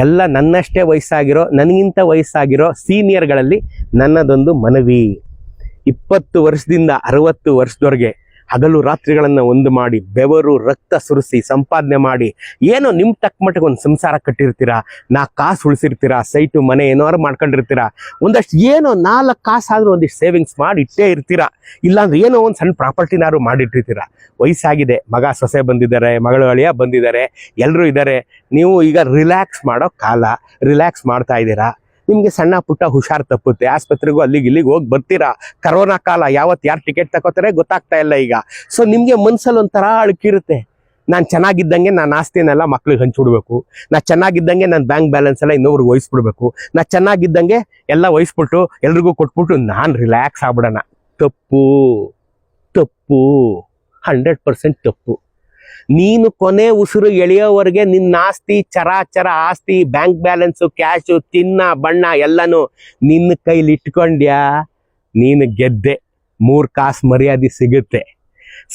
ಎಲ್ಲ ನನ್ನಷ್ಟೇ ವಯಸ್ಸಾಗಿರೋ, ನನಗಿಂತ ವಯಸ್ಸಾಗಿರೋ ಸೀನಿಯರ್ಗಳಲ್ಲಿ ನನ್ನದೊಂದು ಮನವಿ, 20 ವರ್ಷದಿಂದ 60 ವರ್ಷದವರೆಗೆ ಹಗಲು ರಾತ್ರಿಗಳನ್ನು ಒಂದು ಮಾಡಿ ಬೆವರು ರಕ್ತ ಸುರಿಸಿ ಸಂಪಾದನೆ ಮಾಡಿ ಏನೋ ನಿಮ್ಮ ತಕ್ಕ ಮಟ್ಟಿಗೆ ಒಂದು ಸಂಸಾರ ಕಟ್ಟಿರ್ತೀರಾ, 4 ಕಾಸು ಉಳಿಸಿರ್ತೀರಾ, ಸೈಟು ಮನೆ ಏನಾದ್ರು ಮಾಡ್ಕೊಂಡಿರ್ತೀರಾ, ಒಂದಷ್ಟು ಏನೋ 4 ಕಾಸು ಆದರೂ ಒಂದಿಷ್ಟು ಸೇವಿಂಗ್ಸ್ ಮಾಡಿ ಇಟ್ಟೇ ಇರ್ತೀರಾ, ಇಲ್ಲಾಂದ್ರೆ ಏನೋ ಒಂದು ಸಣ್ಣ ಪ್ರಾಪರ್ಟಿನಾದ್ರು ಮಾಡಿಟ್ಟಿರ್ತೀರಾ. ವಯಸ್ಸಾಗಿದೆ, ಮಗ ಸೊಸೆ ಬಂದಿದ್ದಾರೆ, ಮಗಳು ಅಳಿಯ ಬಂದಿದ್ದಾರೆ, ಎಲ್ಲರೂ ಇದ್ದಾರೆ. ನೀವು ಈಗ ರಿಲ್ಯಾಕ್ಸ್ ಮಾಡೋ ಕಾಲ, ರಿಲ್ಯಾಕ್ಸ್ ಮಾಡ್ತಾ ಇದ್ದೀರಾ. ನಿಮಗೆ ಸಣ್ಣ ಪುಟ್ಟ ಹುಷಾರು ತಪ್ಪುತ್ತೆ, ಆಸ್ಪತ್ರೆಗೂ ಅಲ್ಲಿಗೆ ಇಲ್ಲಿಗೆ ಹೋಗಿ ಬರ್ತೀರಾ. ಕರೋನಾ ಕಾಲ, ಯಾವತ್ತು ಯಾರು ಟಿಕೆಟ್ ತಗೋತಾರೆ ಗೊತ್ತಾಗ್ತಾ ಇಲ್ಲ ಈಗ. ಸೊ ನಿಮಗೆ ಮನ್ಸಲ್ಲಿ ಒಂಥರ ಅಳುಕಿರುತ್ತೆ, ನಾನು ಚೆನ್ನಾಗಿದ್ದಂಗೆ ನಾನು ಆಸ್ತಿನೆಲ್ಲ ಮಕ್ಳಿಗೆ ಹಂಚ್ಬಿಡ್ಬೇಕು, ನಾನು ಚೆನ್ನಾಗಿದ್ದಂಗೆ ನನ್ನ ಬ್ಯಾಂಕ್ ಬ್ಯಾಲೆನ್ಸ್ ಎಲ್ಲ ಇನ್ನೊಬ್ರಿಗೆ ವಹಿಸ್ಬಿಡ್ಬೇಕು, ನಾನು ಚೆನ್ನಾಗಿದ್ದಂಗೆ ಎಲ್ಲ ವಹಿಸ್ಬಿಟ್ಟು ಎಲ್ರಿಗೂ ಕೊಟ್ಬಿಟ್ಟು ನಾನು ರಿಲ್ಯಾಕ್ಸ್ ಆಗ್ಬಿಡೋಣ. ತಪ್ಪು ತಪ್ಪು, 100% ತಪ್ಪು. ನೀನು ಕೊನೆ ಉಸಿರು ಎಳೆಯೋವರೆಗೆ ನಿನ್ನ ಆಸ್ತಿ, ಚರಾಚರ ಆಸ್ತಿ, ಬ್ಯಾಂಕ್ ಬ್ಯಾಲೆನ್ಸು, ಕ್ಯಾಶು, ಚಿನ್ನ, ಬಣ್ಣ ಎಲ್ಲನೂ ನಿನ್ನ ಕೈಲಿ ಇಟ್ಕೊಂಡ್ಯಾ, ನೀನು ಗೆದ್ದೆ. 3 ಕಾಸು ಮರ್ಯಾದೆ ಸಿಗುತ್ತೆ.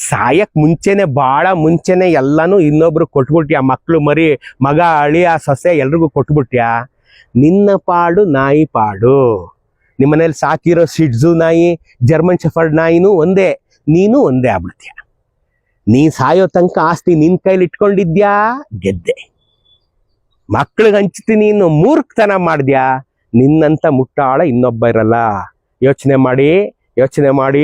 ಸಾಯಕ್ ಮುಂಚೆನೆ, ಭಾಳ ಮುಂಚೆನೆ ಎಲ್ಲನೂ ಇನ್ನೊಬ್ರು ಕೊಟ್ಬಿಟ್ಯಾ, ಮಕ್ಕಳು ಮರಿ, ಮಗ ಅಳಿಯ ಸೊಸೆ ಎಲ್ರಿಗೂ ಕೊಟ್ಬಿಟ್ಯಾ, ನಿನ್ನ ಪಾಡು ನಾಯಿ ಪಾಡು. ನಿಮ್ಮನೇಲಿ ಸಾಕಿರೋ ಶಿಡ್ಜು ನಾಯಿ, ಜರ್ಮನ್ ಶೆಫರ್ಡ್ ನಾಯಿನೂ ಒಂದೇ, ನೀನು ಒಂದೇ ಆಗ್ಬಿಡ್ತೀಯ. ನೀ ಸಾಯೋ ತನಕ ಆಸ್ತಿ ನಿನ್ನ ಕೈಲಿ ಇಟ್ಕೊಂಡಿದ್ಯಾ, ಗೆದ್ದೆ. ಮಕ್ಳಿಗೆ ಹಂಚ್ತೀನಿ ಇನ್ನು ಮೂರ್ಖತನ ಮಾಡಿದ್ಯಾ, ನಿನ್ನಂತ ಮುಟ್ಟಾಳ ಇನ್ನೊಬ್ಬ ಇರಲ್ಲ. ಯೋಚನೆ ಮಾಡಿ,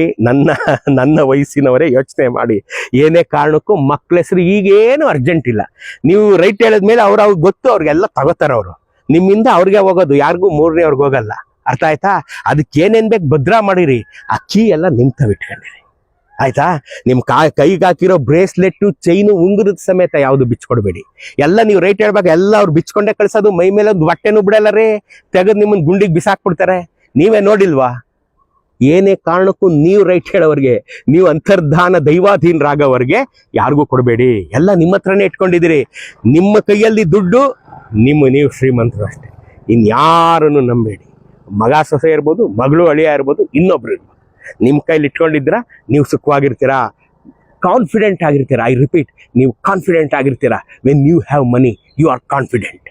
ನನ್ನ ವಯಸ್ಸಿನವರೇ ಯೋಚನೆ ಮಾಡಿ. ಏನೇ ಕಾರಣಕ್ಕೂ ಮಕ್ಳ ಹೆಸರು ಈಗೇನು ಅರ್ಜೆಂಟ್ ಇಲ್ಲ. ನೀವು ರೈಟ್ ಹೇಳಿದ್ಮೇಲೆ ಅವ್ರಿಗೆ ಗೊತ್ತು, ಅವ್ರಿಗೆಲ್ಲ ತಗೋತಾರೆ ಅವರು. ನಿಮ್ಮಿಂದ ಅವ್ರಿಗೆ ಹೋಗೋದು, ಯಾರಿಗೂ 3ನೇ ಅವ್ರಿಗೆ ಹೋಗಲ್ಲ. ಅರ್ಥ ಆಯ್ತಾ? ಅದಕ್ಕೆ ಏನೇನು ಬೇಕು ಭದ್ರಾ ಮಾಡಿರಿ, ಆ ಕೀ ಎಲ್ಲ ನಿಮ್ತವಿಟ್ಕೊಂಡಿರಿ. ಆಯ್ತಾ? ನಿಮ್ಮ ಕೈಗೆ ಹಾಕಿರೋ ಬ್ರೇಸ್ಲೆಟ್ಟು, ಚೈನು, ಉಂಗುರದ ಸಮೇತ ಯಾವುದು ಬಿಚ್ಕೊಡ್ಬೇಡಿ. ಎಲ್ಲ ನೀವು ರೈಟ್ ಹೇಳ್ಬೇಕು, ಎಲ್ಲ ಅವ್ರು ಬಿಚ್ಕೊಂಡೇ ಕಳ್ಸೋದು. ಮೈ ಮೇಲೆ ಒಂದು ಬಟ್ಟೆನೂ ಬಿಡಲ್ಲ ರೀ, ತೆಗೆದು ನಿಮ್ಮನ್ನ ಗುಂಡಿಗೆ ಬಿಸಾಕ್ಬಿಡ್ತಾರೆ. ನೀವೇ ನೋಡಿಲ್ವಾ? ಏನೇ ಕಾರಣಕ್ಕೂ ನೀವು ರೈಟ್ ಹೇಳೋವ್ರಿಗೆ, ನೀವು ಅಂತರ್ಧಾನ ದೈವಾಧೀನರಾಗೋವರೆಗೆ ಯಾರಿಗೂ ಕೊಡಬೇಡಿ. ಎಲ್ಲ ನಿಮ್ಮ ಹತ್ರನೇ ಇಟ್ಕೊಂಡಿದ್ದೀರಿ. ನಿಮ್ಮ ಕೈಯಲ್ಲಿ ದುಡ್ಡು, ನೀವು ಶ್ರೀಮಂತರು ಅಷ್ಟೇ. ಇನ್ಯಾರನ್ನು ನಂಬೇಡಿ. ಮಗ ಸೊಸೆ ಇರ್ಬೋದು, ಮಗಳು ಅಳಿಯ ಇರ್ಬೋದು, ಇನ್ನೊಬ್ರು ಇರ್ಬೋದು, ನಿಮ್ಮ ಕೈಲಿ ಇಟ್ಕೊಂಡಿದ್ದೀರಾ, ನೀವು ಸುಖವಾಗಿರ್ತೀರಾ, ಕಾನ್ಫಿಡೆಂಟ್ ಆಗಿರ್ತೀರಾ. ಐ ರಿಪೀಟ್, ನೀವು ಕಾನ್ಫಿಡೆಂಟ್ ಆಗಿರ್ತೀರಾ. When you have money, you are confident.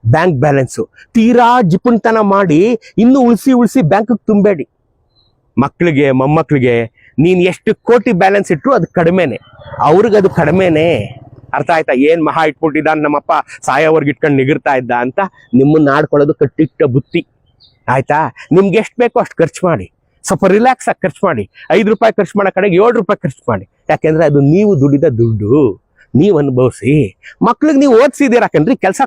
Bank balance ತೀರಾ ಜಿಪುಣ್ತನ ಮಾಡಿ ಇನ್ನೂ ಉಳಿಸಿ ಬ್ಯಾಂಕಿಗೆ ತುಂಬಬೇಡಿ. ಮಕ್ಕಳಿಗೆ, ಮೊಮ್ಮಕ್ಕಳಿಗೆ ನೀನು ಎಷ್ಟು ಕೋಟಿ ಬ್ಯಾಲೆನ್ಸ್ ಇಟ್ಟರು ಅದು ಕಡಿಮೆನೆ, ಅವ್ರಿಗೆ ಅದು ಕಡಿಮೆನೆ. ಅರ್ಥ ಆಯ್ತಾ? ಏನು ಮಹಾ ಇಟ್ಬಿಟ್ಟಿದ್ದಾನೆ ನಮ್ಮಪ್ಪ, ಸಾಯೋವರ್ಗೆ ಇಟ್ಕೊಂಡು ನಿಗಿರ್ತಾ ಇದ್ದ ಅಂತ ನಿಮ್ಮನ್ನ ಆಡ್ಕೊಳ್ಳೋದು ಕಟ್ಟಿಟ್ಟ ಬುತ್ತಿ. ಆಯ್ತಾ? ನಿಮ್ಗೆ ಎಷ್ಟು ಬೇಕೋ ಅಷ್ಟು ಖರ್ಚು ಮಾಡಿ, ಸ್ವಲ್ಪ ರಿಲ್ಯಾಕ್ಸ್ ಆಗಿ ಖರ್ಚು ಮಾಡಿ. 5 ರೂಪಾಯಿ ಖರ್ಚು ಮಾಡೋ ಕಡೆಗೆ 7 ರೂಪಾಯಿ ಖರ್ಚು ಮಾಡಿ. ಯಾಕೆಂದ್ರೆ ಅದು ನೀವು ದುಡಿದ ದುಡ್ಡು, ನೀವು ಅನುಭವಿಸಿ. ಮಕ್ಳಿಗೆ ನೀವು ಓದಿಸಿದ್ದೀರಾ ಕಣ್ರಿ, ಕೆಲಸ